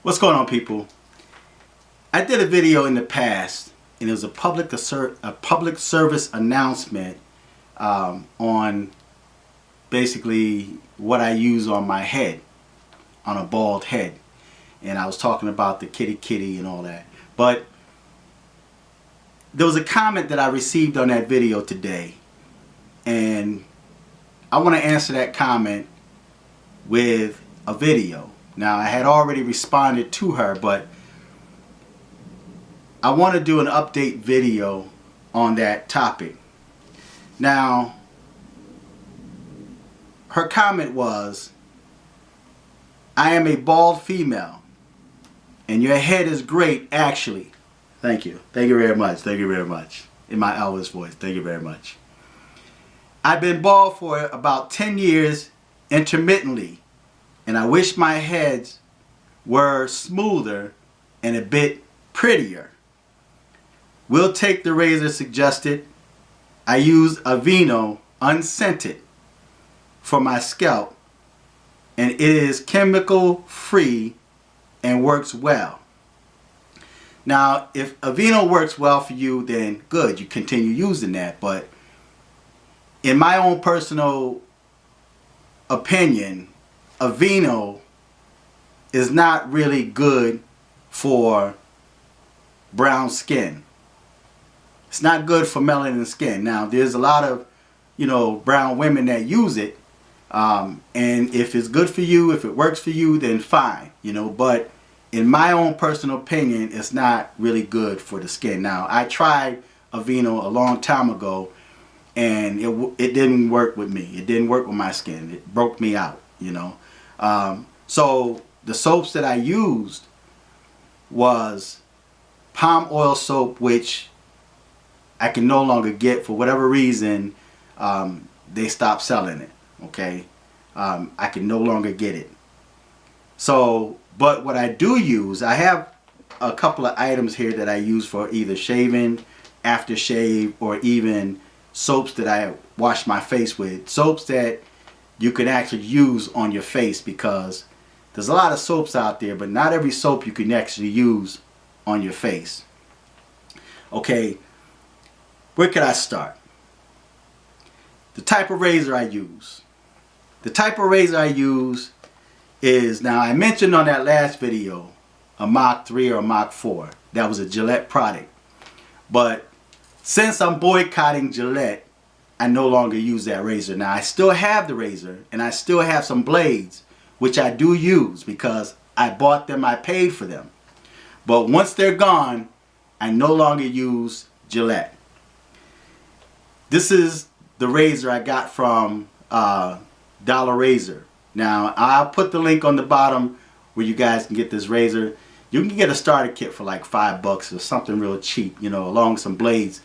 What's going on, people? I did a video in the past, and it was a public service announcement on basically what I use on my head, on a bald head. And I was talking about the kitty and all that. But there was a comment that I received on that video today, and I want to answer that comment with a video. Now, I had already responded to her, but I want to do an update video on that topic. Now, her comment was, "I am a bald female, and your head is great, actually." Thank you. Thank you very much. Thank you very much. In my Elvis voice, thank you very much. "I've been bald for about 10 years intermittently, and I wish my heads were smoother and a bit prettier. We'll take the razor suggested. I use Aveeno unscented for my scalp, and it is chemical free and works well." Now, if Aveeno works well for you, then good, you continue using that. But in my own personal opinion, Aveeno is not really good for brown skin. It's not good for melanin skin. Now, there's a lot of, brown women that use it. And if it's good for you, if it works for you, then fine, But in my own personal opinion, it's not really good for the skin. Now, I tried Aveeno a long time ago, and it didn't work with me. It didn't work with my skin. It broke me out, So the soaps that I used was palm oil soap, which I can no longer get for whatever reason. They stopped selling it. Okay, I can no longer get it. So, but what I do use, I have a couple of items here that I use for either shaving, aftershave, or even soaps that I wash my face with. Soaps that you can actually use on your face, because there's a lot of soaps out there, but not every soap you can actually use on your face. Okay, where could I start? The type of razor I use. The type of razor I use is, now I mentioned on that last video, a Mach 3 or a Mach 4. That was a Gillette product. But since I'm boycotting Gillette, I no longer use that razor. Now, I still have the razor, and I still have some blades, which I do use because I bought them, I paid for them. But once they're gone, I no longer use Gillette. This is the razor I got from Dollar Razor. Now, I'll put the link on the bottom where you guys can get this razor. You can get a starter kit for like $5 or something real cheap, along with some blades,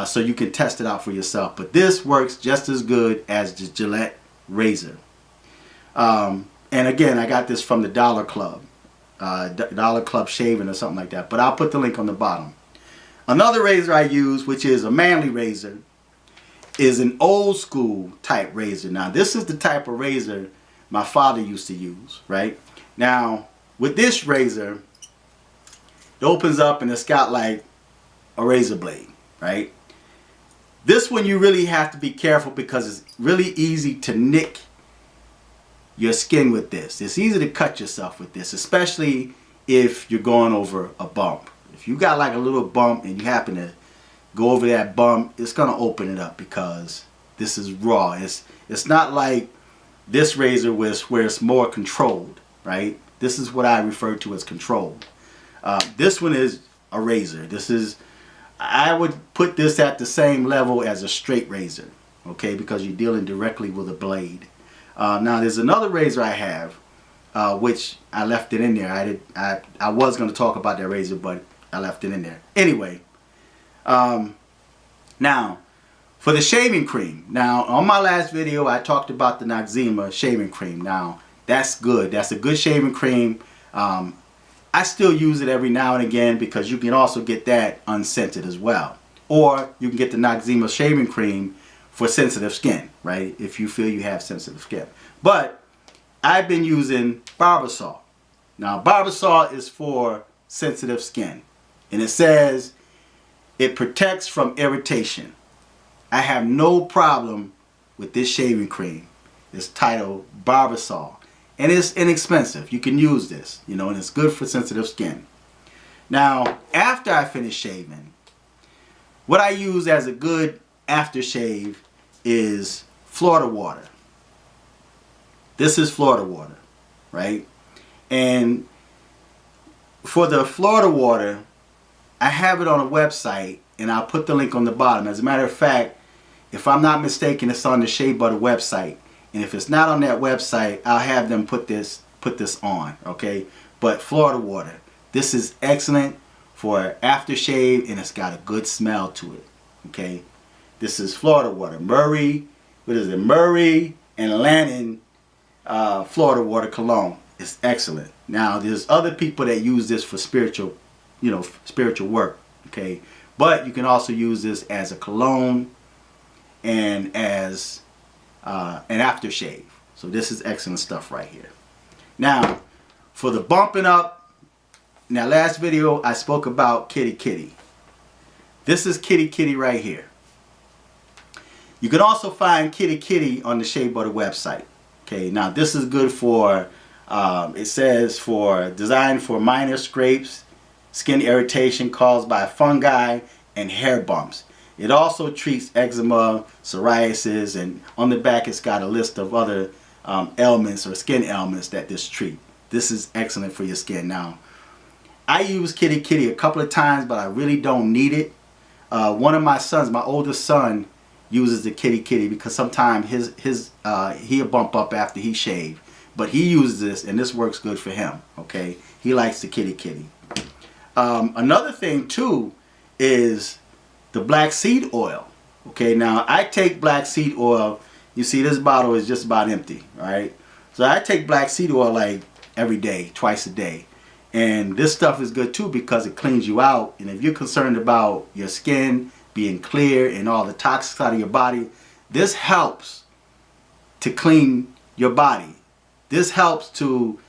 so you can test it out for yourself. But this works just as good as the Gillette razor. And again, I got this from the Dollar Club, Dollar Club Shaving or something like that. But I'll put the link on the bottom. Another razor I use, which is a manly razor, is an old school type razor. Now, this is the type of razor my father used to use, right? Now, with this razor, it opens up and it's got like a razor blade, right? This one you really have to be careful because it's really easy to nick your skin with this. It's easy to cut yourself with this, especially if you're going over a bump. If you got like a little bump and you happen to go over that bump, it's gonna open it up because this is raw. It's not like this razor where it's more controlled, right? This is what I refer to as controlled. This one is a razor. I would put this at the same level as a straight razor, okay? Because you're dealing directly with a blade. Now, there's another razor I have, which I left it in there. I was going to talk about that razor, but I left it in there. Anyway, now, for the shaving cream. Now, on my last video, I talked about the Noxzema shaving cream. Now, that's good. That's a good shaving cream. I still use it every now and again because you can also get that unscented as well. Or you can get the Noxzema shaving cream for sensitive skin, right? If you feel you have sensitive skin. But I've been using Barbasol. Now, Barbasol is for sensitive skin. And it says it protects from irritation. I have no problem with this shaving cream. It's titled Barbasol. And it's inexpensive. You can use this, you know, and it's good for sensitive skin. Now, after I finish shaving, what I use as a good aftershave is Florida water. This is Florida water, right? And for the Florida water, I have it on a website, and I'll put the link on the bottom. As a matter of fact, if I'm not mistaken, it's on the Shea Butter website. And if it's not on that website, I'll have them put this on, okay? But Florida water, this is excellent for aftershave, and it's got a good smell to it, okay? This is Florida water. Murray, what is it? Murray and Lannon Florida water cologne. It's excellent. Now, there's other people that use this for spiritual, you know, spiritual work, okay? But you can also use this as a cologne and as an aftershave. So this is excellent stuff right here. Now, for the bumping up, now last video I spoke about Kitty Kitty. This is Kitty Kitty right here. You can also find Kitty Kitty on the Shea Butter website. Okay, now this is good for, it says for designed for minor scrapes, skin irritation caused by fungi, and hair bumps. It also treats eczema, psoriasis, and on the back it's got a list of other ailments or skin ailments that this treat. This is excellent for your skin. Now, I use Kitty Kitty a couple of times, but I really don't need it. One of my sons, my oldest son, uses the Kitty Kitty because sometimes he'll bump up after he shaved. But he uses this, and this works good for him, okay? He likes the Kitty Kitty. Another thing, too, is the black seed oil. Okay, now I take black seed oil. You see, this bottle is just about empty, all right? So I take black seed oil like every day, twice a day. And this stuff is good, too, because it cleans you out. And if you're concerned about your skin being clear and all the toxins out of your body, this helps to clean your body. This helps to,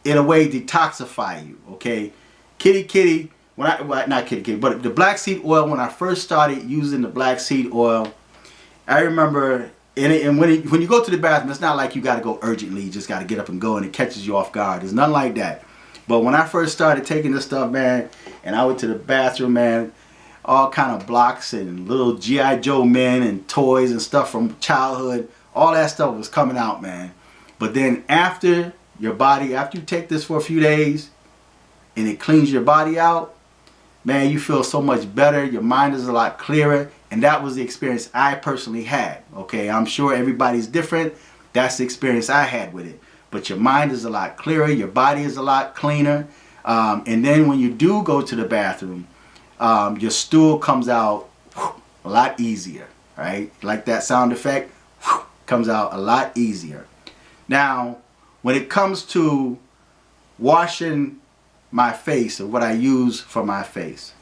in a way, detoxify you, okay? Kitty Kitty, not Kitty Kitty, but the black seed oil, when I first started using the black seed oil, I remember, and when you go to the bathroom, it's not like you got to go urgently, you just got to get up and go, and it catches you off guard. It's nothing like that. But when I first started taking this stuff, man, and I went to the bathroom, man, all kind of blocks and little G.I. Joe men and toys and stuff from childhood, all that stuff was coming out, man. But then after your body, after you take this for a few days and it cleans your body out, man, you feel so much better. Your mind is a lot clearer. And that was the experience I personally had. Okay, I'm sure everybody's different. That's the experience I had with it. But your mind is a lot clearer. Your body is a lot cleaner. And then when you do go to the bathroom, your stool comes out a lot easier, right? Like that sound effect, comes out a lot easier. Now, when it comes to washing my face, or what I use for my face,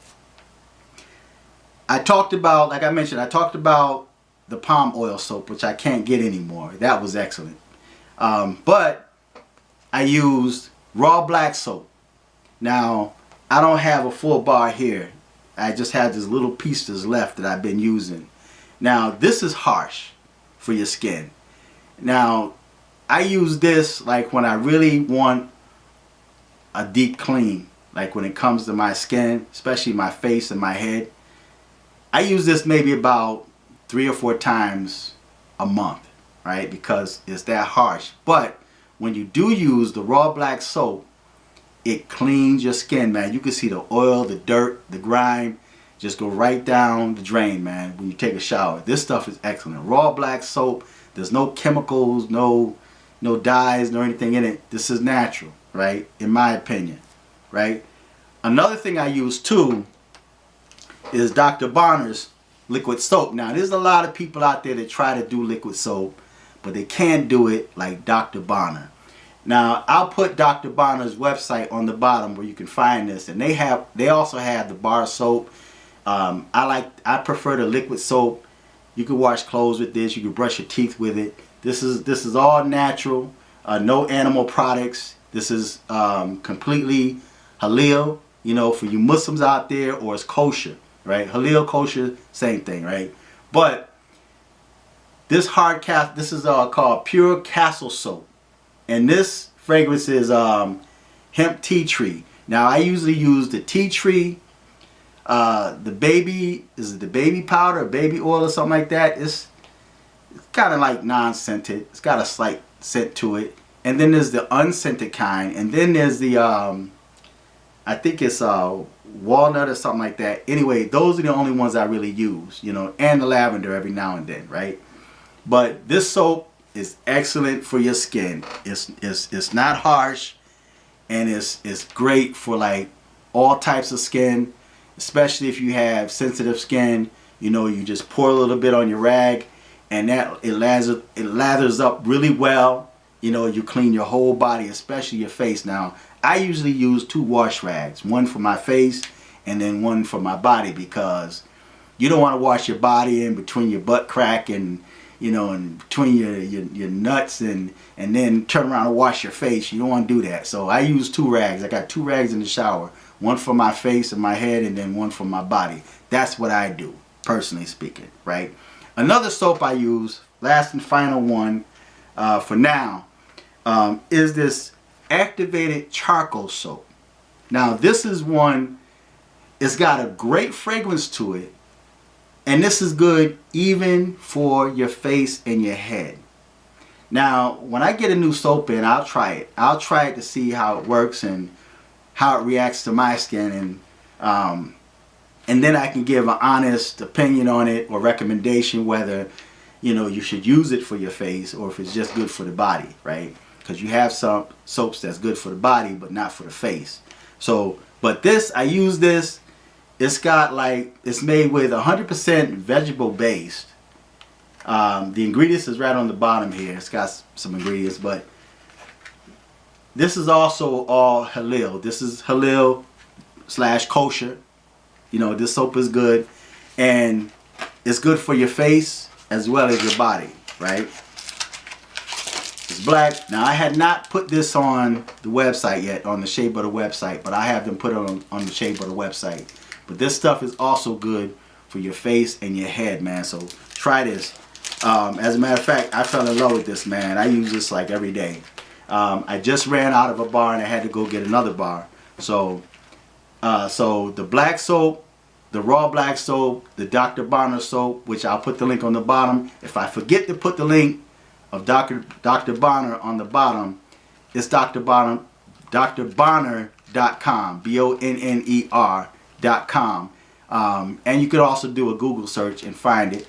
I talked about, like I mentioned, I talked about the palm oil soap, which I can't get anymore. That was excellent. But I used raw black soap. Now, I don't have a full bar here. I just have this little piece that's left that I've been using. Now, this is harsh for your skin. Now, I use this like when I really want a deep clean, like when it comes to my skin, especially my face and my head. I use this maybe about 3 or 4 times a month, right? Because it's that harsh. But when you do use the raw black soap, it cleans your skin, man. You can see the oil, the dirt, the grime just go right down the drain, man, when you take a shower. This stuff is excellent. Raw black soap, there's no chemicals, no dyes, no anything in it. This is natural, right? In my opinion, right? Another thing I use too is Dr. Bronner's liquid soap. Now, there's a lot of people out there that try to do liquid soap, but they can't do it like Dr. Bronner. Now, I'll put Dr. Bronner's website on the bottom where you can find this, and they also have the bar soap. I prefer the liquid soap. You can wash clothes with this. You can brush your teeth with it. This is all natural. No animal products. This is completely halal, you know, for you Muslims out there, or it's kosher, right? Halal, kosher, same thing, right? But this this is called Pure Castle Soap, and this fragrance is hemp tea tree. Now I usually use the tea tree, the baby powder, or baby oil, or something like that. It's kind of like non-scented. It's got a slight scent to it. And then there's the unscented kind, and then there's the I think it's walnut or something like that. Anyway, those are the only ones I really use, you know, and the lavender every now and then, right? But this soap is excellent for your skin. It's not harsh, and it's great for like all types of skin, especially if you have sensitive skin. You know, you just pour a little bit on your rag, and that it lathers up really well. You know, you clean your whole body, especially your face. Now, I usually use 2 wash rags, one for my face and then one for my body, because you don't want to wash your body in between your butt crack and, you know, in between your nuts, and then turn around and wash your face. You don't want to do that. So I use 2 rags. I got 2 rags in the shower, one for my face and my head, and then one for my body. That's what I do, personally speaking, right? Another soap I use, last and final one for now, is this activated charcoal soap. Now this is one, it's got a great fragrance to it, and this is good even for your face and your head. Now when I get a new soap in, I'll try it. I'll try it to see how it works and how it reacts to my skin, and then I can give an honest opinion on it, or recommendation whether, you know, you should use it for your face or if it's just good for the body, right? Because you have some soaps that's good for the body but not for the face. So, but this, I use this, it's got like, it's made with 100% vegetable based. The ingredients is right on the bottom here. It's got some ingredients, but this is also all halal. This is halal / kosher. You know, this soap is good, and it's good for your face as well as your body, right? It's black. Now I had not put this on the website yet, on the Shea Butter website, but I have them put it on the Shea Butter website. But this stuff is also good for your face and your head, man. So try this. As a matter of fact, I fell in love with this, man. I use this like every day. I just ran out of a bar and I had to go get another bar. So the black soap, the raw black soap, the Dr. Bronner soap, which I'll put the link on the bottom. If I forget to put the link of Dr. Bronner on the bottom, it's DrBonner.com, BONNER.com. And you could also do a Google search and find it.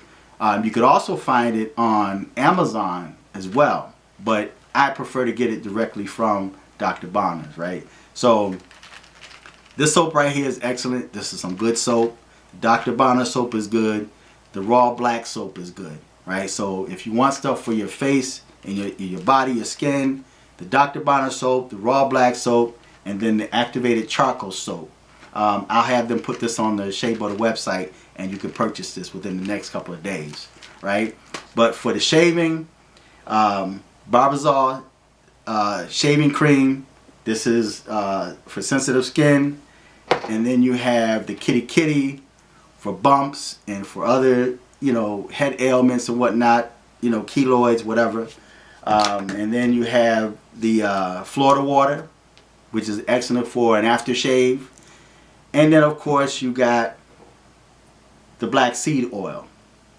You could also find it on Amazon as well, but I prefer to get it directly from Dr. Bronner's, right? So this soap right here is excellent. This is some good soap. Dr. Bronner soap is good. The raw black soap is good, right? So if you want stuff for your face and your body, your skin, the Dr. Bronner soap, the raw black soap, and then the activated charcoal soap. I'll have them put this on the Shea Butter website, and you can purchase this within the next couple of days, right? But for the shaving, Barbazol shaving cream, this is for sensitive skin. And then you have the Kitty Kitty for bumps and for other, you know, head ailments and whatnot, you know, keloids, whatever. And then you have the Florida water, which is excellent for an aftershave. And then of course you got the black seed oil.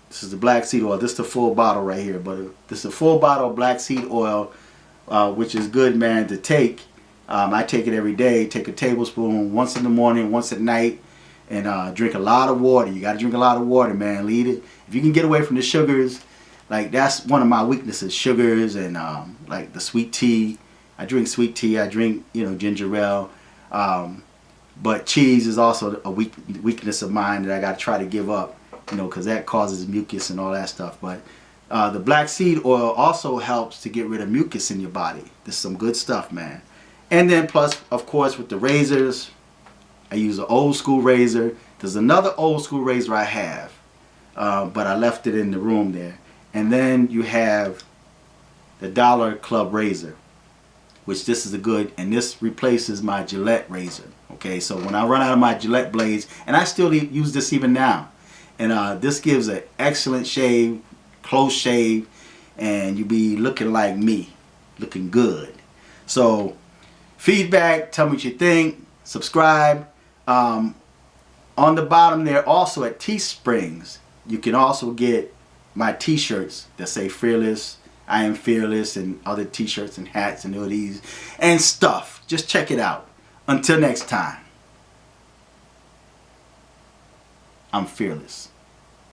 This is the black seed oil. This is the full bottle right here, but this is a full bottle of black seed oil, which is good, man, to take. I take it every day. Take a tablespoon once in the morning, once at night, and drink a lot of water. You got to drink a lot of water, man. Lead it. If you can get away from the sugars, like that's one of my weaknesses, sugars and like the sweet tea. I drink sweet tea. I drink, you know, ginger ale. But cheese is also a weakness of mine that I got to try to give up, you know, because that causes mucus and all that stuff. But the black seed oil also helps to get rid of mucus in your body. This is some good stuff, man. And then plus, of course, with the razors, I use an old school razor. There's another old school razor I have, but I left it in the room there. And then you have the Dollar Club razor. which this is a good, and this replaces my Gillette razor. Okay, so when I run out of my Gillette blades, and I still use this even now, and this gives an excellent shave, close shave, and you be looking like me, looking good. So feedback, tell me what you think, subscribe. On the bottom there also at Teesprings, you can also get my t-shirts that say Fearless, I am Fearless, and other t-shirts and hats and hoodies and stuff. Just check it out. Until next time, I'm fearless.